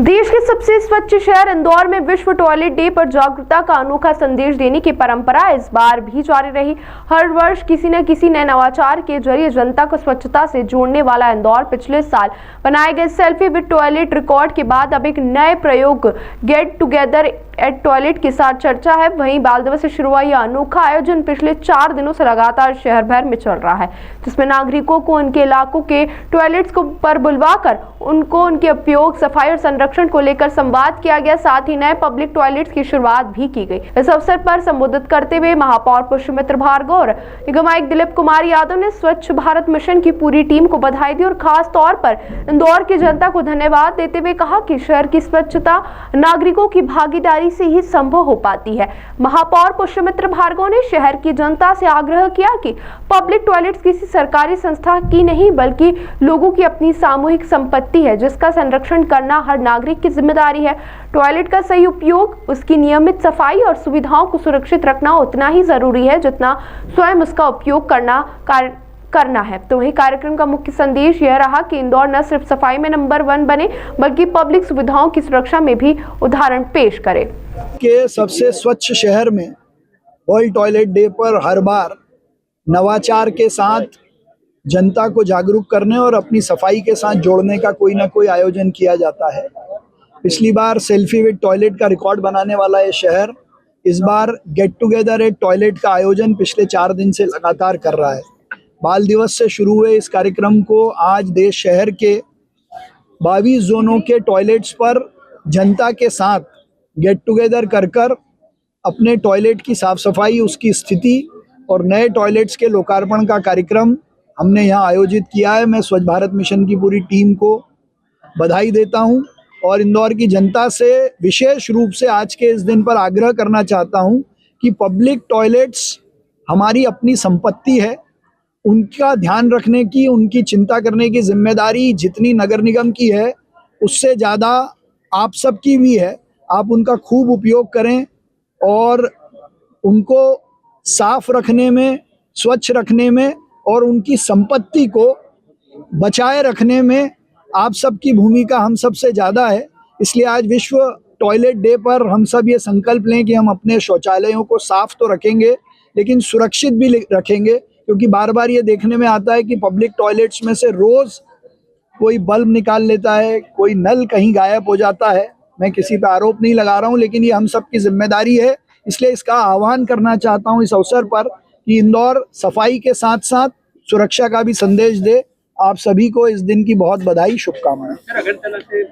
देश के सबसे स्वच्छ शहर इंदौर में विश्व टॉयलेट डे पर जागरूकता का अनोखा संदेश देने की परंपरा इस बार भी जारी रही। हर वर्ष किसी न किसी नए नवाचार के जरिए जनता को स्वच्छता से जोड़ने वाला इंदौर पिछले साल बनाए गए सेल्फी विद टॉयलेट रिकॉर्ड के बाद अब एक नए प्रयोग गेट टुगेदर एट टॉयलेट के साथ चर्चा है। वहीं बाल दिवस से शुरू हुआ यह अनोखा आयोजन पिछले 4 दिनों से लगातार शहर भर में चल रहा है, जिसमें नागरिकों को उनके इलाकों के टॉयलेट्स को पर बुलवाकर उनको उनके उपयोग, सफाई और संरक्षण को लेकर संवाद किया गया। साथ ही नए पब्लिक टॉयलेट्स की शुरुआत भी की गई। इस अवसर पर संबोधित करते हुए महापौर पुष्यमित्र भार्गव और निगम आयुक्त दिलीप कुमार यादव ने स्वच्छ भारत मिशन की पूरी टीम को बधाई दी और खास तौर पर इंदौर की जनता को धन्यवाद देते हुए कहा कि शहर की स्वच्छता नागरिकों की भागीदारी से ही संभव हो पाती है। महापौर पुष्यमित्र भार्गव ने शहर की जनता से आग्रह किया कि पब्लिक टॉयलेट्स किसी सरकारी संस्था की नहीं बल्कि लोगों की अपनी सामूहिक संपत्ति है, जिसका संरक्षण करना हर नागरिक की जिम्मेदारी है। टॉयलेट का सही उपयोग, उसकी नियमित सफाई और सुविधाओं को सुरक्षित रखना उतना ही जरूरी है जितना स्वयं उसका उपयोग करना है। तो वही कार्यक्रम का मुख्य संदेश यह रहा कि इंदौर न सिर्फ सफाई में नंबर 1 बने बल्कि पब्लिक सुविधाओं की सुरक्षा में भी उदाहरण पेश करे। के सबसे स्वच्छ शहर में वर्ल्ड टॉयलेट डे पर हर बार नवाचार के साथ जनता को जागरूक करने और अपनी सफाई के साथ जोड़ने का कोई ना कोई आयोजन किया जाता है। पिछली बार सेल्फी विद टॉयलेट का रिकॉर्ड बनाने वाला ये शहर इस बार गेट टुगेदर एट टॉयलेट का आयोजन पिछले 4 दिन से लगातार कर रहा है। बाल दिवस से शुरू हुए इस कार्यक्रम को आज देश शहर के 22 जोनों के टॉयलेट्स पर जनता के साथ गेट टुगेदर कर अपने टॉयलेट की साफ सफाई, उसकी स्थिति और नए टॉयलेट्स के लोकार्पण का कार्यक्रम हमने यहाँ आयोजित किया है। मैं स्वच्छ भारत मिशन की पूरी टीम को बधाई देता हूँ और इंदौर की जनता से विशेष रूप से आज के इस दिन पर आग्रह करना चाहता हूँ कि पब्लिक टॉयलेट्स हमारी अपनी संपत्ति है। उनका ध्यान रखने की, उनकी चिंता करने की जिम्मेदारी जितनी नगर निगम की है उससे ज़्यादा आप सबकी भी है। आप उनका खूब उपयोग करें और उनको साफ रखने में, स्वच्छ रखने में और उनकी संपत्ति को बचाए रखने में आप सबकी भूमिका हम सबसे ज़्यादा है। इसलिए आज विश्व टॉयलेट डे पर हम सब ये संकल्प लें कि हम अपने शौचालयों को साफ तो रखेंगे लेकिन सुरक्षित भी रखेंगे, क्योंकि बार बार ये देखने में आता है कि पब्लिक टॉयलेट्स में से रोज़ कोई बल्ब निकाल लेता है, कोई नल कहीं गायब हो जाता है। मैं किसी पे आरोप नहीं लगा रहा हूँ, लेकिन ये हम सब की जिम्मेदारी है। इसलिए इसका आह्वान करना चाहता हूँ इस अवसर पर कि इंदौर सफाई के साथ साथ सुरक्षा का भी संदेश दे। आप सभी को इस दिन की बहुत बधाई, शुभकामनाएं।